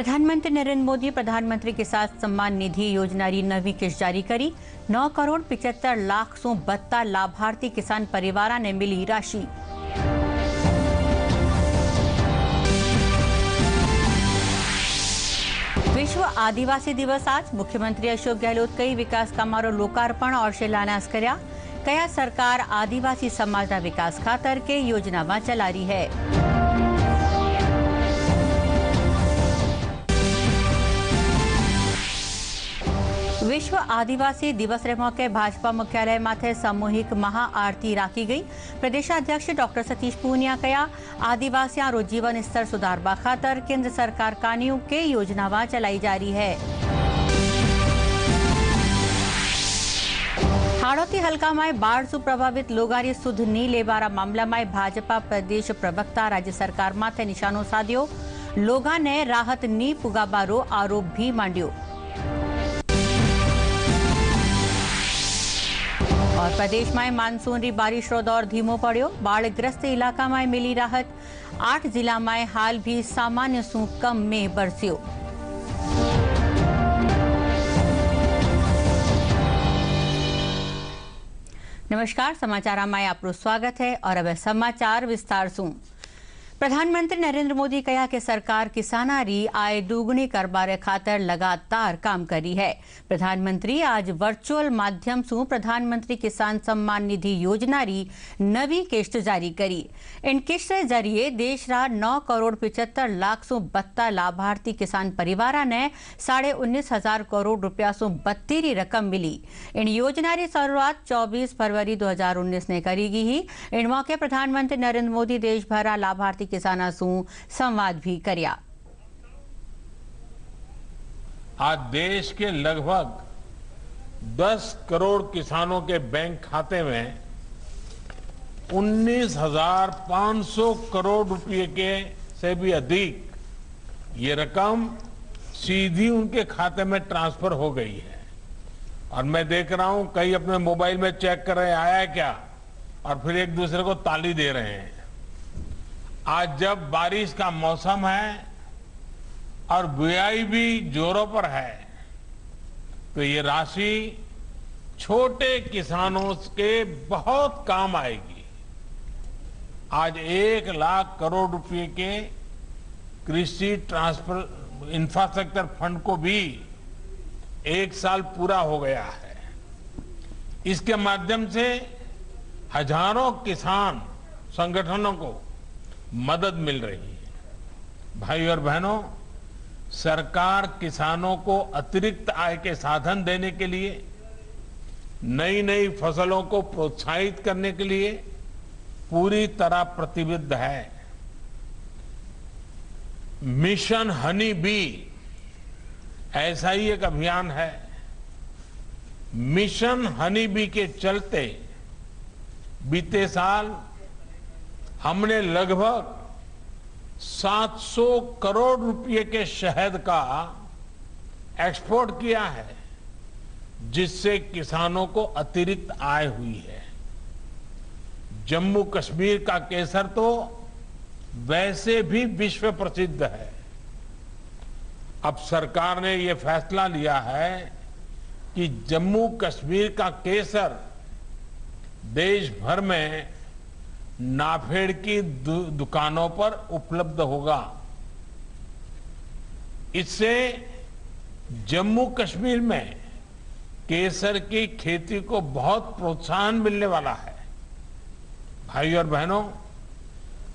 प्रधानमंत्री नरेंद्र मोदी प्रधानमंत्री किसान सम्मान निधि योजना री नवी किस्त जारी करी। 9 करोड़ 75 लाख सौ 72 लाभार्थी किसान परिवार ने मिली राशि। विश्व आदिवासी दिवस आज मुख्यमंत्री अशोक गहलोत कई विकास कामों लोकार्पण और शिलान्यास कर्या। कया सरकार आदिवासी समाज विकास खातर के योजना में चला रही है। विश्व आदिवासी दिवस रे मौके भाजपा मुख्यालय माथे सामूहिक महाआरती राखी गई। प्रदेशाध्यक्ष डॉक्टर सतीश पूनिया कया आदिवासियों रो जीवन स्तर सुधारवा खातर केंद्र सरकार कानियों के योजना चलाई जा रही है। हाड़ौती हल्का में बाढ़ से प्रभावित लोगारी सुध नी लेवारा मामला में भाजपा प्रदेश प्रवक्ता राज्य सरकार माथे निशानो साध्यो। लोगा ने राहत नी पुगाबारो आरोप भी मांड्यो। और प्रदेश में मानसून री बारिश रो दौर धीमो पड़ो। बाढ़ग्रस्त इलाका में मिली राहत। 8 जिला में हाल भी सामान्य सु कम में बरस्यो। नमस्कार, समाचार में आपको स्वागत है और अब समाचार विस्तार से। प्रधानमंत्री नरेंद्र मोदी कहा कि सरकार किसाना री आय दुगनी करवारे खातर लगातार काम करी है। प्रधानमंत्री आज वर्चुअल माध्यम से प्रधानमंत्री किसान सम्मान निधि योजना री नवी किस्त जारी करी। इन किस्त के जरिए देश रा 9 करोड़ 75 लाख सौ 72 लाभार्थी किसान परिवार ने 19,500 करोड़ रुपया सो 32 रकम मिली। इन योजना री शुरुआत 24 फरवरी 2019 ने करी गई ही। इन मौके प्रधानमंत्री नरेंद्र मोदी देश भर लाभार्थी किसाना से संवाद भी कर्या। आज देश के लगभग 10 करोड़ किसानों के बैंक खाते में 19,500 करोड़ रुपए के से भी अधिक ये रकम सीधी उनके खाते में ट्रांसफर हो गई है। और मैं देख रहा हूं कई अपने मोबाइल में चेक कर रहे हैं आया क्या, और फिर एक दूसरे को ताली दे रहे हैं। आज जब बारिश का मौसम है और बुआई भी जोरों पर है, तो ये राशि छोटे किसानों के बहुत काम आएगी। आज 1 लाख करोड़ रुपए के कृषि ट्रांसफर इंफ्रास्ट्रक्चर फंड को भी 1 साल पूरा हो गया है। इसके माध्यम से हजारों किसान संगठनों को मदद मिल रही है। भाई और बहनों, सरकार किसानों को अतिरिक्त आय के साधन देने के लिए, नई नई फसलों को प्रोत्साहित करने के लिए पूरी तरह प्रतिबद्ध है। मिशन हनी बी ऐसा ही एक अभियान है। मिशन हनी बी के चलते बीते साल हमने लगभग 700 करोड़ रुपए के शहद का एक्सपोर्ट किया है, जिससे किसानों को अतिरिक्त आय हुई है। जम्मू कश्मीर का केसर तो वैसे भी विश्व प्रसिद्ध है। अब सरकार ने ये फैसला लिया है कि जम्मू कश्मीर का केसर देश भर में नाफेड की दुकानों पर उपलब्ध होगा। इससे जम्मू कश्मीर में केसर की खेती को बहुत प्रोत्साहन मिलने वाला है। भाई और बहनों,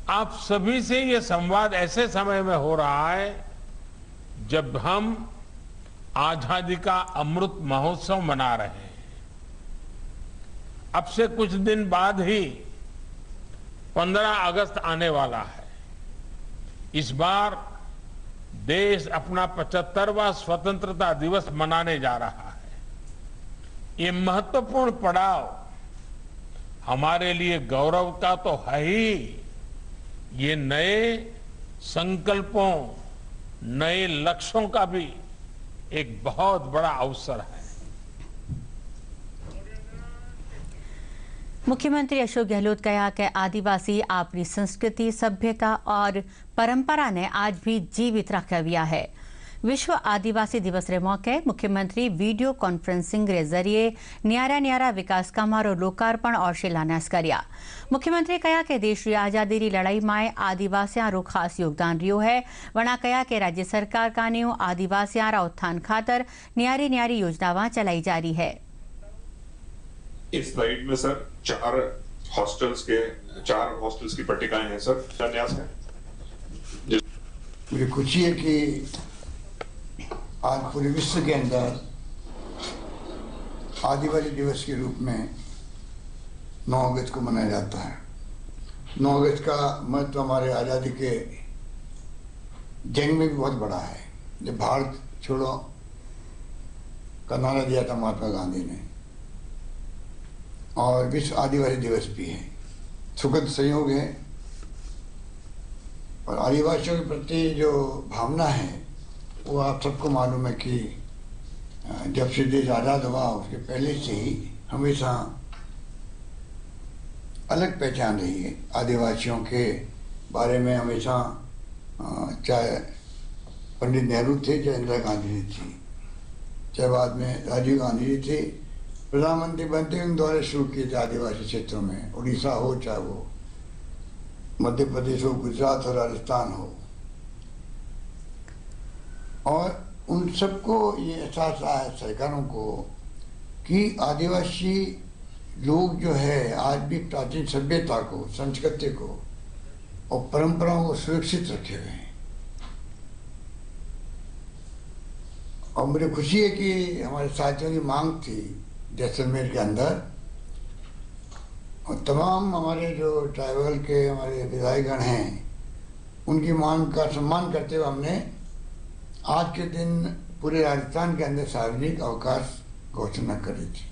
आप सभी से ये संवाद ऐसे समय में हो रहा है जब हम आजादी का अमृत महोत्सव मना रहे हैं। अब से कुछ दिन बाद ही 15 अगस्त आने वाला है। इस बार देश अपना 75वां स्वतंत्रता दिवस मनाने जा रहा है। ये महत्वपूर्ण पड़ाव हमारे लिए गौरव का तो है ही, ये नए संकल्पों, नए लक्ष्यों का भी एक बहुत बड़ा अवसर है। मुख्यमंत्री अशोक गहलोत कहा कि आदिवासी अपनी संस्कृति, सभ्यता और परंपरा ने आज भी जीवित रखा हुआ है। विश्व आदिवासी दिवस रे मौके मुख्यमंत्री वीडियो कॉन्फ्रेंसिंग रे जरिए न्यारा न्यारा विकास कामारो लोकार्पण और शिलान्यास कर्या। मुख्यमंत्री कहा कि देश की आजादी री लड़ाई में आदिवासियों रो खास योगदान रियो है। वणा कहा कि राज्य सरकार कानियो आदिवासियों रा उत्थान खातर न्यारी न्यारी योजनावां चलाई जा रही है। इस स्लाइड में सर चार हॉस्टल्स की पट्टिकाएं हैं सर। शिलान्यास है। मुझे खुशी है कि आज पूरे विश्व के अंदर आदिवासी दिवस के रूप में 9 अगस्त को मनाया जाता है। 9 अगस्त का महत्व हमारे आज़ादी के जंग में भी बहुत बड़ा है। जब भारत छोड़ो का नारा दिया था महात्मा गांधी ने, और विश्व आदिवासी दिवस भी है। सुखद संयोग है और आदिवासियों के प्रति जो भावना है वो आप सबको मालूम है कि जब से देश आज़ाद हुआ उसके पहले से ही हमेशा अलग पहचान रही है। आदिवासियों के बारे में हमेशा चाहे पंडित नेहरू थे, चाहे इंदिरा गांधी जी थी, चाहे बाद में राजीव गांधी जी थे, प्रधानमंत्री बनते उन द्वारा शुरू किए थे आदिवासी क्षेत्रों में। उड़ीसा हो, चाहे वो मध्य प्रदेश हो, गुजरात हो, राजस्थान हो, और उन सबको ये एहसास आया सरकारों को कि आदिवासी लोग जो है आज भी प्राचीन सभ्यता को, संस्कृति को और परंपराओं को सुरक्षित रखे हुए हैं। और मुझे खुशी है कि हमारे साथियों की मांग थी जैसलमेर के अंदर, और तमाम हमारे जो ट्राइबल के हमारे विधायकगण हैं उनकी मांग का सम्मान करते हुए हमने आज के दिन पूरे राजस्थान के अंदर सार्वजनिक अवकाश घोषणा करी थी।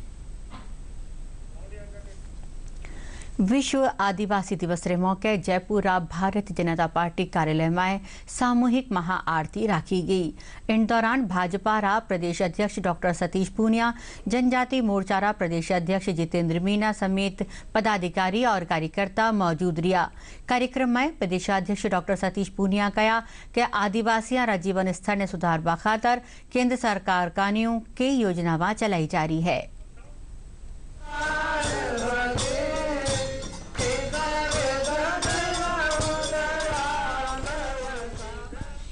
विश्व आदिवासी दिवस रे मौके जयपुर भारतीय जनता पार्टी कार्यालय में सामूहिक महाआरती राखी गई। इन दौरान भाजपा रा प्रदेश अध्यक्ष डॉक्टर सतीश पूनिया, जनजाति मोर्चा रा प्रदेश अध्यक्ष जितेंद्र मीना समेत पदाधिकारी और कार्यकर्ता मौजूद रिया। कार्यक्रम में प्रदेशाध्यक्ष डॉक्टर सतीश पूनिया कहा कि आदिवासियों रा जीवन स्तर ने सुधारवा खातर केंद्र सरकार कानियों कई योजनावां चलाई जा रही है।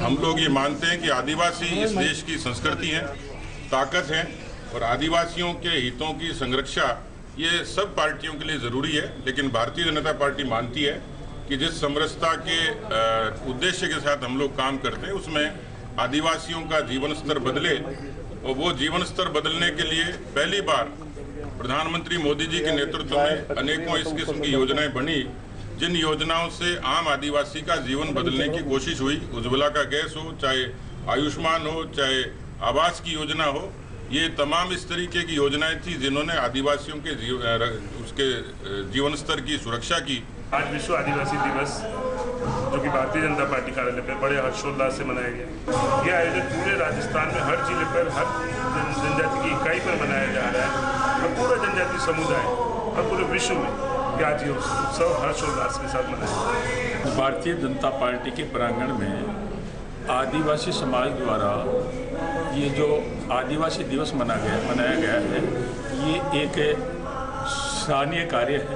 हम लोग ये मानते हैं कि आदिवासी इस देश की संस्कृति है, ताकत है, और आदिवासियों के हितों की संरक्षा ये सब पार्टियों के लिए ज़रूरी है। लेकिन भारतीय जनता पार्टी मानती है कि जिस समरसता के उद्देश्य के साथ हम लोग काम करते हैं उसमें आदिवासियों का जीवन स्तर बदले, और वो जीवन स्तर बदलने के लिए पहली बार प्रधानमंत्री मोदी जी के नेतृत्व में अनेकों इस किस्म की योजनाएं बनी, जिन योजनाओं से आम आदिवासी का जीवन बदलने की कोशिश हुई। उज्ज्वला का गैस हो, चाहे आयुष्मान हो, चाहे आवास की योजना हो, ये तमाम इस तरीके की योजनाएं थी जिन्होंने आदिवासियों के उसके जीवन स्तर की सुरक्षा की। आज विश्व आदिवासी दिवस जो कि भारतीय जनता पार्टी कार्यालय पर बड़े हर्षोल्लास से मनाया गया। ये आयोजन पूरे राजस्थान में हर जिले पर, हर जनजाति की इकाई पर मनाया जा रहा है, और पूरा जनजाति समुदाय और पूरे विश्व में आज ये उत्सव हर्षोल्लास के साथ मनाया। भारतीय जनता पार्टी के प्रांगण में आदिवासी समाज द्वारा ये जो आदिवासी दिवस मनाया गया है, ये एक सराहनीय कार्य है,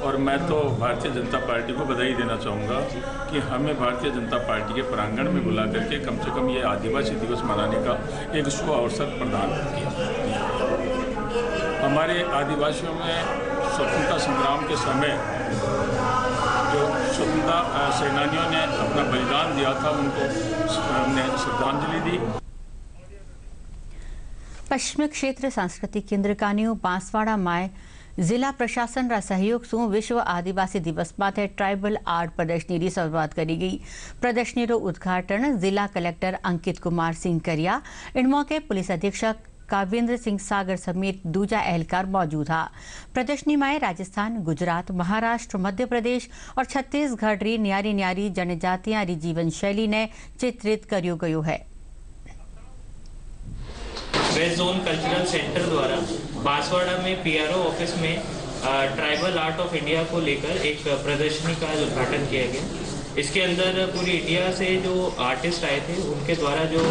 और मैं तो भारतीय जनता पार्टी को बधाई देना चाहूँगा कि हमें भारतीय जनता पार्टी के प्रांगण में बुला करके कम से कम ये आदिवासी दिवस मनाने का एक शुभ अवसर प्रदान किया। हमारे आदिवासियों में स्वतंत्रता संग्राम के समय जो स्वतंत्रता सेनानियों ने अपना बलिदान दिया था, उनको हमने श्रद्धांजलि दी। पश्चिमी क्षेत्र सांस्कृतिक केंद्र कानियो बांसवाड़ा में जिला प्रशासन रा सहयोग से विश्व आदिवासी दिवस माथे ट्राइबल आर्ट प्रदर्शनी री शुरुआत करी गई। प्रदर्शनी रो उद्घाटन जिला कलेक्टर अंकित कुमार सिंह करिया। इन मौके पुलिस अधीक्षक कावेंद्र सिंह सागर समेत दूजा एहलकार मौजूद था। प्रदर्शनी में राजस्थान, गुजरात, महाराष्ट्र, मध्य प्रदेश और छत्तीसगढ़ री न्यारी न्यारी जनजातियां री जीवन शैली ने चित्रित करियो गयो है। वेस्ट जोन कल्चरल सेंटर द्वारा बांसवाड़ा में पीआरओ ऑफिस में ट्राइबल आर्ट ऑफ इंडिया को लेकर एक प्रदर्शनी का उद्घाटन किया गया। इसके अंदर पूरी इंडिया से जो आर्टिस्ट आए थे उनके द्वारा जो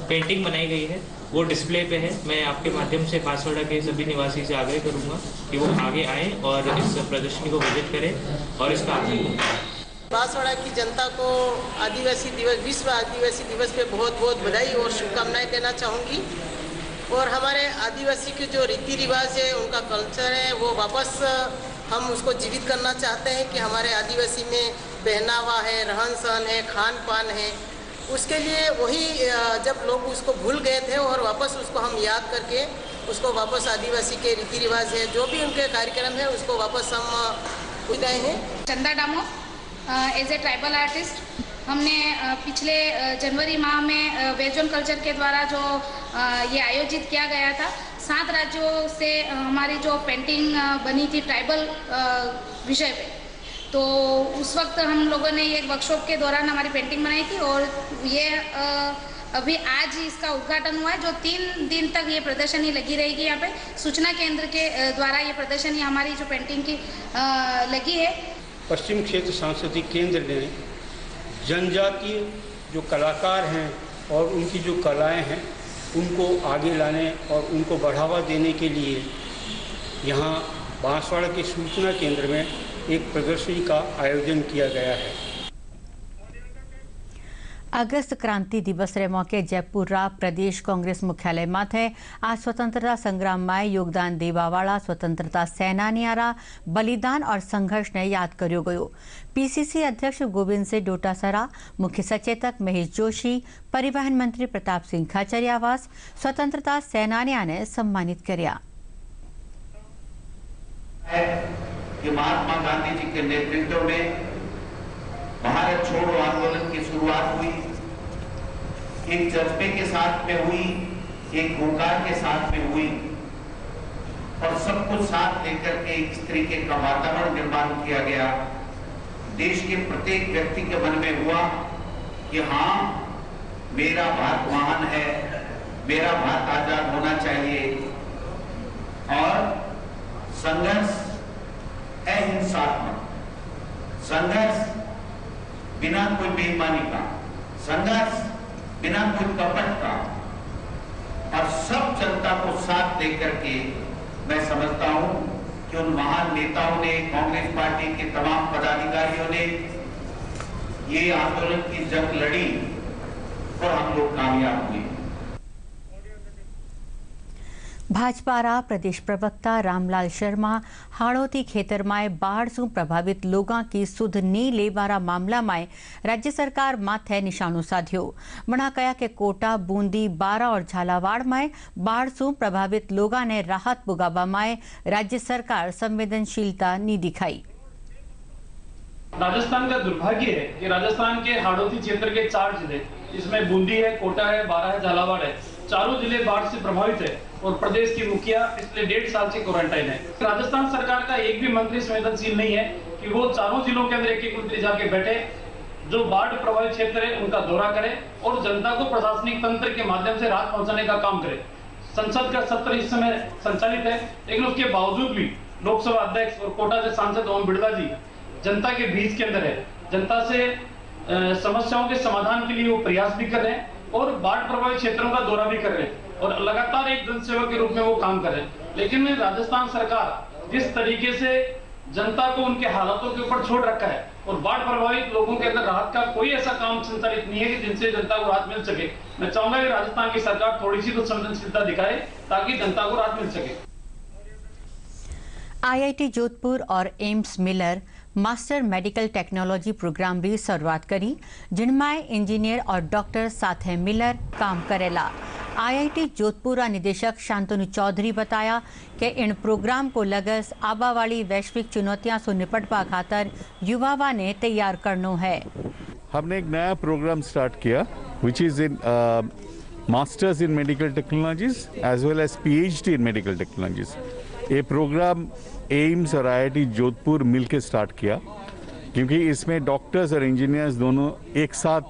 पेंटिंग बनाई गई है वो डिस्प्ले पे है। मैं आपके माध्यम से बांसवाड़ा के सभी निवासी से आग्रह करूंगा कि वो आगे आएँ और इस प्रदर्शनी को विजिट करें और इसका आनंद लें। बांसवाड़ा की जनता को आदिवासी दिवस, विश्व आदिवासी दिवस पे बहुत बहुत बधाई और शुभकामनाएं देना चाहूँगी। और हमारे आदिवासी के जो रीति रिवाज है, उनका कल्चर है, वो वापस हम उसको जीवित करना चाहते हैं कि हमारे आदिवासी में पहनावा है, रहन सहन है, खान पान है। उसके लिए वही जब लोग उसको भूल गए थे और वापस उसको हम याद करके उसको वापस आदिवासी के रीति रिवाज है, जो भी उनके कार्यक्रम है, उसको वापस हम उठाए हैं। चंदा डामो एज ए ट्राइबल आर्टिस्ट, हमने पिछले जनवरी माह में वेजोन कल्चर के द्वारा जो ये आयोजित किया गया था, 7 राज्यों से हमारी जो पेंटिंग बनी थी ट्राइबल विषय पे, तो उस वक्त हम लोगों ने एक वर्कशॉप के दौरान हमारी पेंटिंग बनाई थी और ये अभी आज ही इसका उद्घाटन हुआ है, जो 3 दिन तक ये प्रदर्शनी लगी रहेगी। यहाँ पे सूचना केंद्र के द्वारा ये प्रदर्शनी हमारी जो पेंटिंग की लगी है। पश्चिम क्षेत्र सांस्कृतिक केंद्र ने जनजातीय जो कलाकार हैं और उनकी जो कलाएं हैं उनको आगे लाने और उनको बढ़ावा देने के लिए यहाँ बांसवाड़ा के सूचना केंद्र में एक प्रदर्शनी का आयोजन किया गया है। अगस्त क्रांति दिवस रे मौके जयपुर रा प्रदेश कांग्रेस मुख्यालय माथे आज स्वतंत्रता संग्राम में योगदान देवावाला स्वतंत्रता सेनानियारा बलिदान और संघर्ष ने याद कर्यो गयो। पीसीसी अध्यक्ष गोविंद सिंह डोटासरा, मुख्य सचेतक महेश जोशी, परिवहन मंत्री प्रताप सिंह खाचरियावास स्वतंत्रता सेनानिया ने सम्मानित कर्या। महात्मा गांधी जी के नेतृत्व में भारत छोड़ो आंदोलन की शुरुआत हुई, एक जज्बे के साथ में हुई, एक हुंकार के साथ में हुई और सब कुछ साथ लेकर के इस तरीके का वातावरण निर्माण किया गया। देश के प्रत्येक व्यक्ति के मन में हुआ कि हाँ, मेरा भारत महान है, मेरा भारत आजाद होना चाहिए। और संघर्ष अहिंसात्मक, संघर्ष बिना कोई बेईमानी का, संघर्ष बिना कोई कपट का और सब जनता को साथ लेकर के मैं समझता हूं कि उन महान नेताओं ने, कांग्रेस पार्टी के तमाम पदाधिकारियों ने ये आंदोलन की जंग लड़ी और हम लोग कामयाब हुए। भाजपा रा प्रदेश प्रवक्ता रामलाल शर्मा हाड़ौती खेतर में बाढ़ से प्रभावित लोगों की सुध नी लेवारा मामला में राज्य सरकार माथे निशानो साध्यो। वणा कहा कि कोटा, बूंदी, बारा और झालावाड़ में बाढ़ से प्रभावित लोगों ने राहत पुगावा में राज्य सरकार संवेदनशीलता नहीं दिखाई। राजस्थान का दुर्भाग्य है कि राजस्थान के हाड़ौती क्षेत्र के 4 जिले, इसमें बूंदी है, कोटा है, बारा है, झालावाड़ है, चारों जिले बाढ़ से प्रभावित है और प्रदेश की मुखिया पिछले 1.5 साल से क्वारंटाइन है। राजस्थान सरकार का एक भी मंत्री संवेदनशील नहीं है कि वो चारों जिलों के अंदर एक मंत्री जाके बैठे, जो बाढ़ प्रभावित क्षेत्र है उनका दौरा करे और जनता को प्रशासनिक तंत्र के माध्यम से राहत पहुंचाने का काम करे। संसद का सत्र इस समय संचालित है, लेकिन उसके बावजूद भी लोकसभा अध्यक्ष और कोटा से सांसद ओम बिड़ला जी जनता के बीच के अंदर है, जनता से समस्याओं के समाधान के लिए वो प्रयास भी कर रहे हैं और बाढ़ प्रभावित क्षेत्रों का दौरा भी कर रहे हैं और लगातार एक जनसेवक के रूप में वो काम कर रहे हैं। लेकिन राजस्थान सरकार जिस तरीके से जनता को उनके हालातों के ऊपर छोड़ रखा है और बाढ़ प्रभावित लोगों के अंदर राहत का कोई ऐसा काम संचालित नहीं है कि जिनसे जनता को राहत मिल सके। मैं चाहूंगा कि राजस्थान की सरकार थोड़ी सी तो संवेदनशीलता दिखाए ताकि जनता को राहत मिल सके। आईआईटी जोधपुर और एम्स मिलर मास्टर मेडिकल टेक्नोलॉजी प्रोग्राम भी शुरुआत करी, जिनमें इंजीनियर और डॉक्टर साथ मिलर काम करेला। आईआईटी जोधपुर निदेशक शांतनु चौधरी बताया कि इन प्रोग्राम को लगस आबा वाली वैश्विक चुनौतियों से निपटवा खातर युवावा ने तैयार करना है। हमने एक नया प्रोग्राम स्टार्ट किया which is in masters in medical technologies as well as PhD in medical technologies. ये प्रोग्राम एम्स और आईआईटी जोधपुर मिलकर स्टार्ट किया क्योंकि इसमें डॉक्टर्स और इंजीनियर्स दोनों एक साथ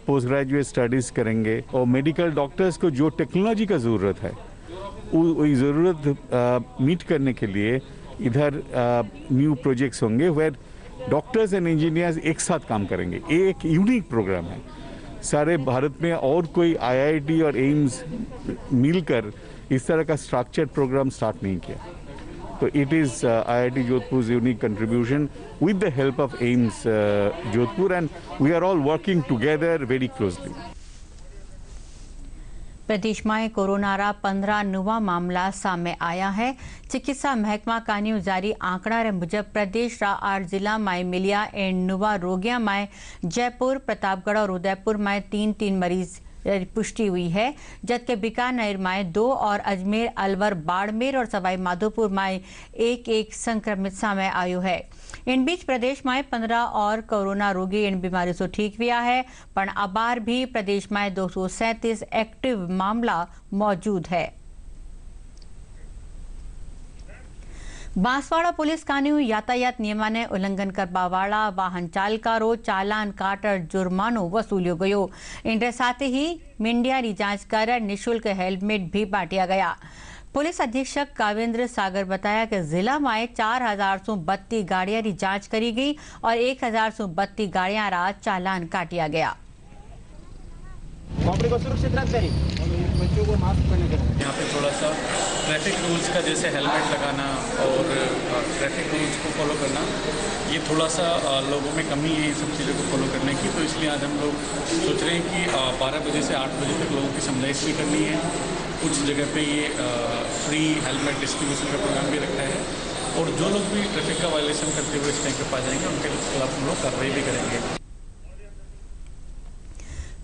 पोस्ट ग्रेजुएट स्टडीज़ करेंगे और मेडिकल डॉक्टर्स को जो टेक्नोलॉजी का ज़रूरत है वही ज़रूरत मीट करने के लिए इधर न्यू प्रोजेक्ट्स होंगे वेयर डॉक्टर्स एंड इंजीनियर्स एक साथ काम करेंगे। ये एक यूनिक प्रोग्राम है, सारे भारत में और कोई IIT और एम्स मिलकर इस तरह का स्ट्रक्चर्ड प्रोग्राम स्टार्ट नहीं किया। तो it is IIT Jodhpur unique contribution with the help of AIIMS Jodhpur and we are all working together very closely. प्रदेश में कोरोना 15 नवा मामला सामे आया है। चिकित्सा महकमा कान्यू जारी आंकड़ा मुजब प्रदेश 8 जिला में मिलिया एंड नवा रोगिया में जयपुर, प्रतापगढ़ और उदयपुर में 3-3 मरीज पुष्टि हुई है, जबकि बीकानेर में 2 और अजमेर, अलवर, बाड़मेर और सवाई माधोपुर में 1-1 संक्रमित सामने आयो है। इन बीच प्रदेश में 15 और कोरोना रोगी इन बीमारी से ठीक हुआ है, पर अबार भी प्रदेश में 237 एक्टिव मामला मौजूद है। बांसवाड़ा पुलिस कानून यातायात नियमाने उल्लंघन करवा वाला वाहन चालकारो चालान काटर जुर्मानो वसूलियो गयो। इनके साथ ही मीडिया जांच कर निःशुल्क हेलमेट भी बांटिया गया। पुलिस अधीक्षक कावेंद्र सागर बताया कि जिला में 4032 गाड़ियां की जांच करी गई और 1032 गाड़ियां रा चालान काटिया गया। को सुरक्षित रख करें, बच्चों को मास्क पहने करें। यहाँ पे थोड़ा सा ट्रैफिक रूल्स का जैसे हेलमेट लगाना और ट्रैफिक रूल्स को फॉलो करना, ये थोड़ा सा लोगों में कमी है इन सब चीज़ों को फॉलो करने की। तो इसलिए आज हम लोग सोच रहे हैं कि 12 बजे से 8 बजे तक लोगों की समझाइश भी करनी है। कुछ जगह पे ये फ्री हेलमेट डिस्ट्रीब्यूशन का प्रोग्राम भी रखा है और जो लोग भी ट्रैफिक का वायलेशन करते हुए इस टाइम पे पा जाएंगे उनके खिलाफ हम लोग कार्रवाई भी करेंगे।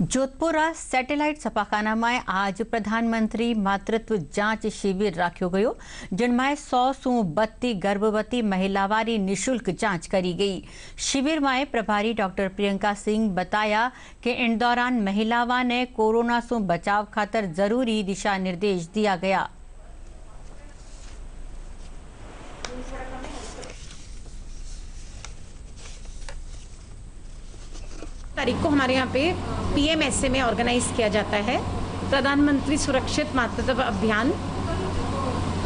जोधपुर सैटेलाइट छापाखाना में आज प्रधानमंत्री मातृत्व जांच शिविर राख्यो गयो, जिनमें 100 से 32 गर्भवती महिलावारी निःशुल्क जांच करी गई। शिविर में प्रभारी डॉक्टर प्रियंका सिंह बताया कि इन दौरान महिलावां ने कोरोना से बचाव खातर जरूरी दिशा निर्देश दिया गया। तारीख को हमारे यहाँ पे PMSA में ऑर्गेनाइज किया जाता है प्रधानमंत्री सुरक्षित मातृत्व अभियान।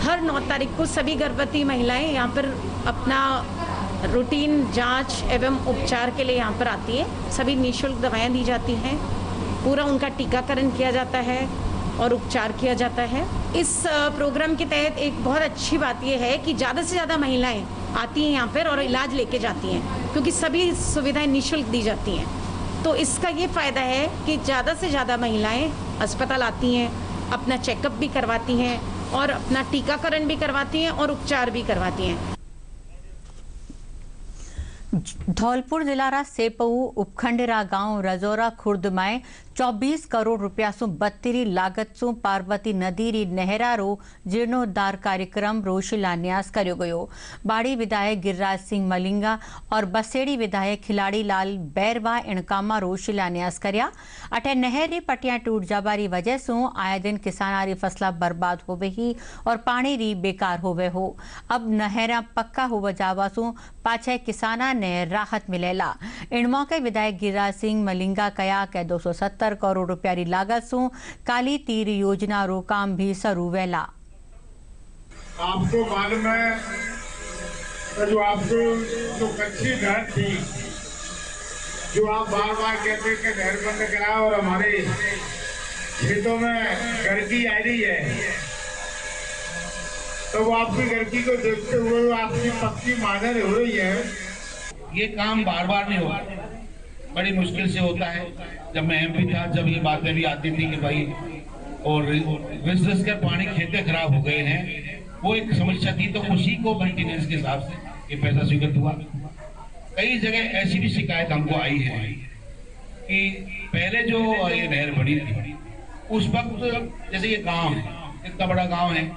हर 9 तारीख को सभी गर्भवती महिलाएं यहाँ पर अपना रूटीन जांच एवं उपचार के लिए यहाँ पर आती हैं। सभी निःशुल्क दवाएं दी जाती हैं, पूरा उनका टीकाकरण किया जाता है और उपचार किया जाता है। इस प्रोग्राम के तहत एक बहुत अच्छी बात यह है कि ज़्यादा से ज़्यादा महिलाएं आती हैं यहाँ पर और इलाज लेके जाती हैं, क्योंकि सभी सुविधाएं निःशुल्क दी जाती हैं। तो इसका ये फ़ायदा है कि ज़्यादा से ज़्यादा महिलाएं अस्पताल आती हैं, अपना चेकअप भी करवाती हैं और अपना टीकाकरण भी करवाती हैं और उपचार भी करवाती हैं। धौलपुर जिला सेपऊ उपखंडरा गांव रजौरा खुर्द में 24 करोड़ रुपया सु 32 लागत सु पार्वती नदी री नहरा रो जीर्णोद्धार कार्यक्रम रो शिलान्यास कर्यो गयो। बाड़ी विधायक गिरिराज सिंह मलिंगा और बसेड़ी विधायक खिलाड़ी लाल बैरवा इणकामा रो शिलान्यास कर्या। अठे नहर री पटिया टूट जाबारी वजह सु आए दिन किसाना री फसला बर्बाद होवे ही और पानी री बेकार होवे हो। अब नहरा पक्का हो जावा सु पाछे किसाना ने राहत मिलेला। इन मौके विधायक गिरिराज सिंह मलिंगा कया के 270 करोड़ रुपया री लागत सु काली तीर योजना रो काम भी शुरू वेला। आपको मालूम है जो आपको जो कच्ची नहर थी, जो आप बार बार कहते कि नहर बंद कराओ और हमारे खेतों में गर्की आ रही है, तो वो आपकी गर्की को देखते हुए आपकी पक्की मानद हो रही है। ये काम बार बार नहीं होता, बड़ी मुश्किल से होता है। जब मैं MP था, जब ये बातें भी आती थी कि भाई और रिस कर पानी खेते खराब हो गए हैं, वो एक समस्या थी, तो उसी को मेंटेनेंस के हिसाब से ये पैसा स्वीकृत हुआ। कई जगह ऐसी भी शिकायत हमको आई है कि पहले जो ये नहर बनी थी उस वक्त, जैसे ये गांव है, इतना बड़ा गांव है,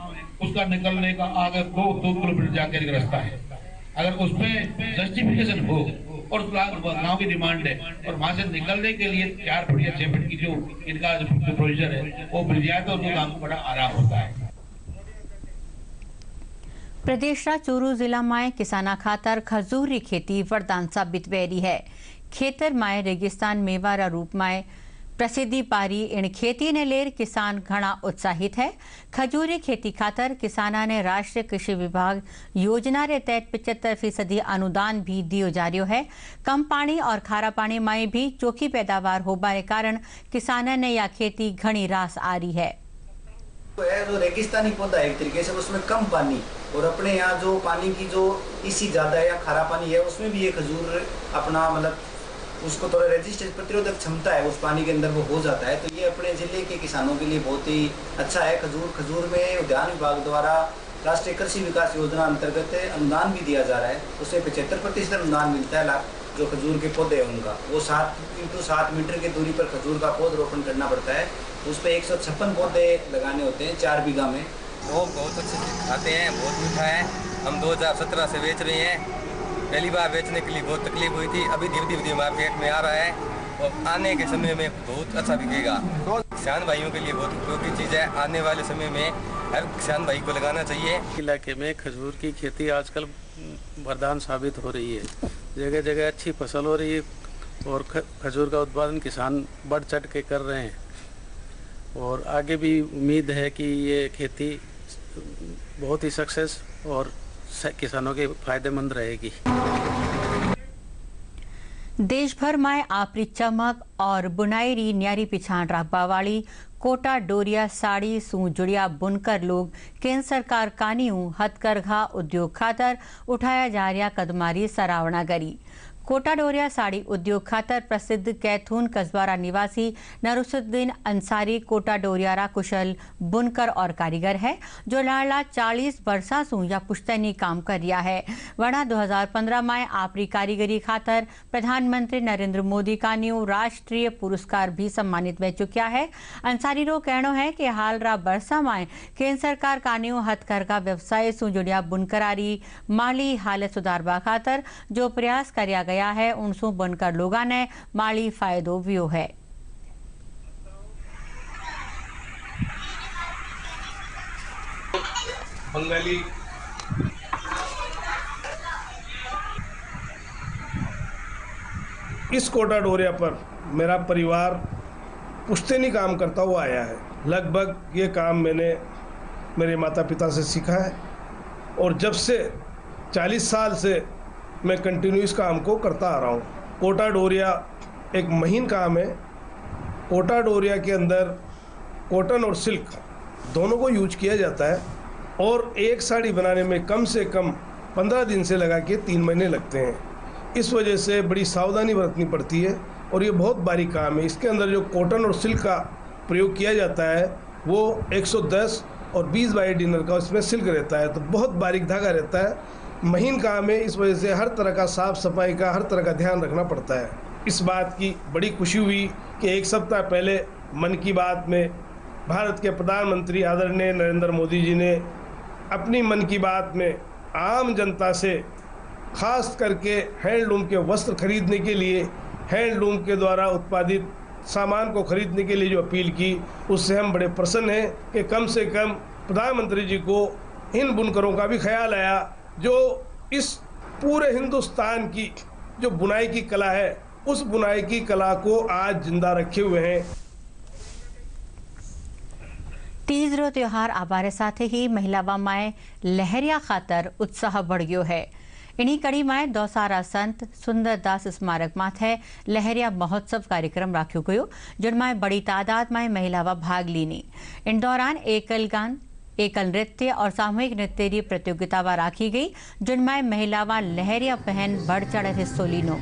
उसका निकलने का आगे 2 किलोमीटर जाकर एक रास्ता है। अगर उसमें जस्टिफिकेशन हो और गांव की डिमांड है और वहां से निकलने के लिए 4 फीट या 6 फीट की जो इनका जो प्रोसीजर है वो मिल जाए तो उनको काम को बड़ा आराम होता है। प्रदेश चूरू जिला में किसाना खातर खजूर की खेती वरदान साबित वे रही है। खेतर में रेगिस्तान मेवा रा रूप में प्रसिद्धि पारी इन खेती ने लेर किसान घना उत्साहित है। खजूरी खेती खातर किसाना ने राष्ट्रीय कृषि विभाग योजना रे तहत 75% अनुदान भी दियो जा रहा है। कम पानी और खारा पानी में भी चोखी पैदावार होने के कारण किसाना ने यह खेती घनी रास आ रही है। जो रेगिस्तानी पौधा है एक तरीके से, उसमें कम पानी और अपने यहाँ जो पानी की जो इसी ज़्यादा है या खारा पानी है, उसमें भी ये खजूर अपना मतलब उसको थोड़ा रेजिस्टेंस प्रतिरोधक क्षमता है उस पानी के अंदर वो हो जाता है। तो ये अपने ज़िले के किसानों के लिए बहुत ही अच्छा है। खजूर में उद्यान विभाग द्वारा राष्ट्रीय कृषि विकास योजना अंतर्गत अनुदान भी दिया जा रहा है। उससे 75% अनुदान मिलता है। जो खजूर के पौधे हैं उनका वो 7x7 मीटर की दूरी पर खजूर का पौध रोपण करना पड़ता है। उस पर 156 पौधे लगाने होते हैं 4 बीघा में। वो बहुत अच्छे खाते हैं, बहुत मीठा है। हम 2017 से बेच रहे हैं। पहली बार बेचने के लिए बहुत तकलीफ हुई थी, अभी धीरे धीरे मार्केट में आ रहा है और आने के समय में बहुत अच्छा बिकेगा। किसान भाइयों के लिए बहुत उपयोगी चीज़ है। आने वाले समय में हर किसान भाई को लगाना चाहिए। इलाके में खजूर की खेती आजकल वरदान साबित हो रही है। जगह जगह अच्छी फसल हो रही है और खजूर का उत्पादन किसान बढ़ चढ़ के कर रहे हैं और आगे भी उम्मीद है कि ये खेती बहुत ही सक्सेस और किसानों के फायदेमंद रहेगी। देश भर में आपरी चमक और बुनाई री न्यारी पिछाण रखवा वाली कोटा डोरिया साड़ी सू जुड़िया बुनकर लोग केंद्र सरकार कानियों हथकरघा उद्योग खातर उठाया जा रहा कदमारी सराहना करी। कोटा डोरिया साड़ी उद्योग खातर प्रसिद्ध कैथून कस्बारा निवासी नरुसुद्दीन अंसारी कोटा डोरियारा कुशल बुनकर और कारीगर है जो लाला 40 वर्षा सू या पुश्तैनी काम कर रहा है। वड़ा 2015 में आपरी कारीगरी खातर प्रधानमंत्री नरेंद्र मोदी का न्यू राष्ट्रीय पुरस्कार भी सम्मानित हो चुका है। अंसारी रो कहना है कि हाल रा वर्षा में केंद्र सरकार का न्यू हथकरघा व्यवसाय सू जुड़िया बुनकरारी माली हालत सुधारवा खातर जो प्रयास करया गया है उनसू बनकर लोगों ने माली फायदो व्यो है। बंगाली इस कोटा डोरिया पर मेरा परिवार पुश्तैनी काम करता हुआ आया है। लगभग ये काम मैंने मेरे माता पिता से सीखा है और जब से 40 साल से मैं कंटिन्यू इस काम को करता आ रहा हूँ। कोटा डोरिया एक महीन काम है। कोटा डोरिया के अंदर कॉटन और सिल्क दोनों को यूज किया जाता है और एक साड़ी बनाने में कम से कम 15 दिन से लगा के 3 महीने लगते हैं। इस वजह से बड़ी सावधानी बरतनी पड़ती है और ये बहुत बारीक काम है। इसके अंदर जो कॉटन और सिल्क का प्रयोग किया जाता है वो 110 और 20 बाई डिनर का इसमें सिल्क रहता है, तो बहुत बारीक धागा रहता है। महीन काम है, इस वजह से हर तरह का साफ सफाई का हर तरह का ध्यान रखना पड़ता है। इस बात की बड़ी खुशी हुई कि 1 सप्ताह पहले मन की बात में भारत के प्रधानमंत्री आदरणीय नरेंद्र मोदी जी ने अपनी मन की बात में आम जनता से खास करके हैंडलूम के वस्त्र खरीदने के लिए, हैंडलूम के द्वारा उत्पादित सामान को खरीदने के लिए जो अपील की, उससे हम बड़े प्रसन्न हैं कि कम से कम प्रधानमंत्री जी को इन बुनकरों का भी ख्याल आया जो इस पूरे हिंदुस्तान की जो बुनाई की कला है उस बुनाई की कला को आज जिंदा रखे हुए हैं। तीज रो त्योहार आबारे साथ ही महिलावा में लहरिया खातर उत्साह बढ़ गयो है। इन्हीं कड़ी में दौसारा संत सुंदरदास स्मारक माथे लहरिया महोत्सव कार्यक्रम राख्यो गयो जिनमें बड़ी तादाद में महिलावा भाग लीनी। इन दौरान एकल गान, एकल नृत्य और सामूहिक नृत्य की प्रतियोगिता राखी गई जिनमें महिलावा लहरिया पहन बढ़ चढ़ हिस्सों लीनो।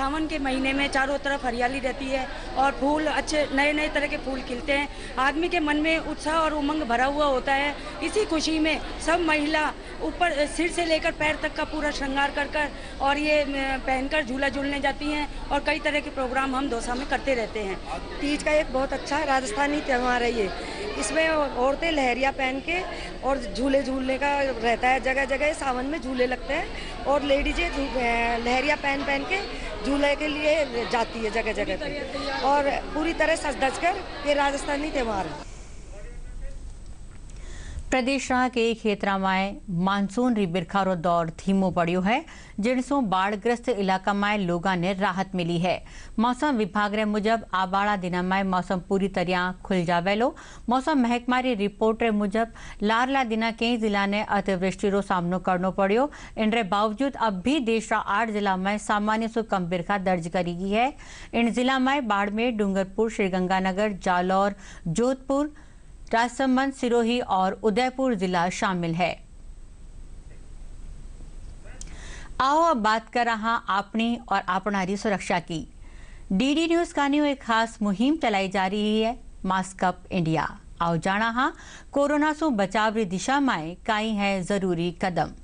सावन के महीने में चारों तरफ हरियाली रहती है और फूल अच्छे नए नए तरह के फूल खिलते हैं। आदमी के मन में उत्साह और उमंग भरा हुआ होता है। इसी खुशी में सब महिला ऊपर सिर से लेकर पैर तक का पूरा श्रृंगार कर और ये पहनकर झूला झूलने जाती हैं और कई तरह के प्रोग्राम हम दौसा में करते रहते हैं। तीज का एक बहुत अच्छा राजस्थानी त्यौहार है ये। इसमें औरतें लहरिया पहन के और झूले झूलने का रहता है। जगह जगह सावन में झूले लगते हैं और लेडीजें लहरिया पहन के झूले के लिए जाती है जगह जगह पे और पूरी तरह सज धज कर ये राजस्थानी त्यौहार है। પ્રદેશના કઈ ખેતરામાં માનસૂન બિરખારો દોર ધીમો પડ્યો है जिनसों बाढ़ग्रस्त इलाका में लोगों ने राहत मिली है। मौसम विभाग रे मुजब आबाड़ा दिना में मौसम पूरी तरह खुल जावेलो। मौसम महकमा री रिपोर्ट रे मुजब लारला दिना कई जिला ने अतिवृष्टि रो सामनो करनो पड़ियो। इनरे बावजूद अब भी देश रा 8 जिला में सामान्य से कम बिरखा दर्ज करी गई है। इन जिला में बाड़मेर, डूंगरपुर, श्रीगंगानगर, जालौर, जोधपुर, राजसमंद, सिरोही और उदयपुर जिला शामिल है। आओ अब बात कर रहा अपनी और अपनारी सुरक्षा की। डीडी न्यूज का एक खास मुहिम चलाई जा रही है, मास्क अप इंडिया। आओ जाना हाँ कोरोना से बचाव री दिशा में कई है जरूरी कदम।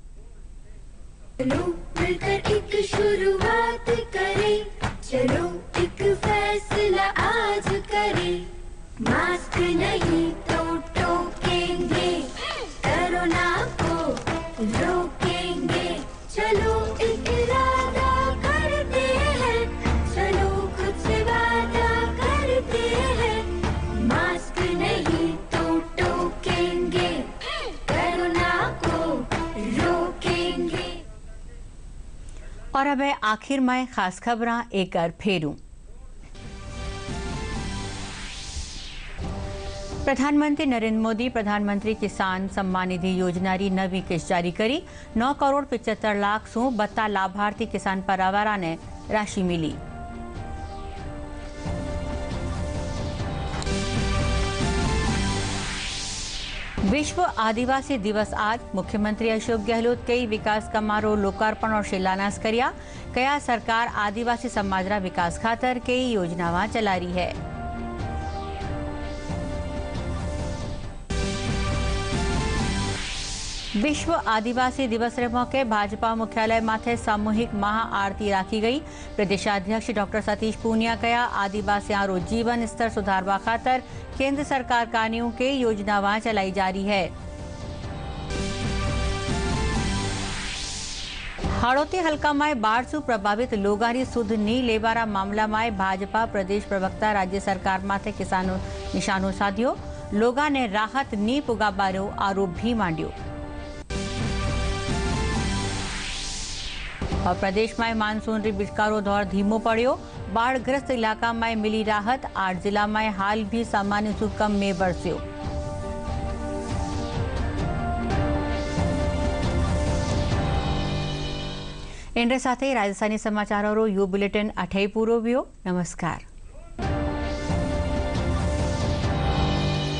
चलो मिलकर एक शुरुआत करें, चलो एक फैसला आज करें। मास्क नहीं तो टोकेंगे, कोरोना को रोकेंगे। चलो एक इरादा करते हैं, चलो खुद से वादा करते हैं। मास्क नहीं तो टोकेंगे, कोरोना को रोकेंगे। और अब आखिर में खास खबरां एक बार फेरूं। प्रधानमंत्री नरेंद्र मोदी प्रधानमंत्री किसान सम्मान निधि योजना री नवी किस्त जारी करी। 9 करोड़ 75 लाख सु 32 लाभार्थी किसान परिवार ने राशि मिली। विश्व आदिवासी दिवस आज मुख्यमंत्री अशोक गहलोत कई विकास कामारो लोकार्पण और शिलान्यास कर्या। कया सरकार आदिवासी समाज रा विकास खातर कई योजनावां चला रही है। विश्व आदिवासी दिवस रे मौके भाजपा मुख्यालय माथे सामूहिक महाआरती राखी गई। प्रदेशाध्यक्ष डॉक्टर सतीश पूनिया कया आदिवासियों रो जीवन स्तर सुधारवा खातर केंद्र सरकार कानियों के योजनावां चलाई जा रही है। हाड़ौती हल्का में बाढ़ से प्रभावित लोगों की सुध नी लेवारा मामला में भाजपा प्रदेश प्रवक्ता राज्य सरकार माथे किसानों निशानो साध्यो। लोगों ने राहत नी पुगाबारो आरोप भी मांड्यो। और प्रदेश में मानसून री बिरखारो दौर धीमो पड़ियो। बाढ़ग्रस्त इलाका में मिली राहत। 8 जिला में हाल भी सामान्य से कम में बरस्यो। इनरे साथे राजस्थानी समाचारों रो यू बुलेटिन अठे पूरो व्यो। नमस्कार।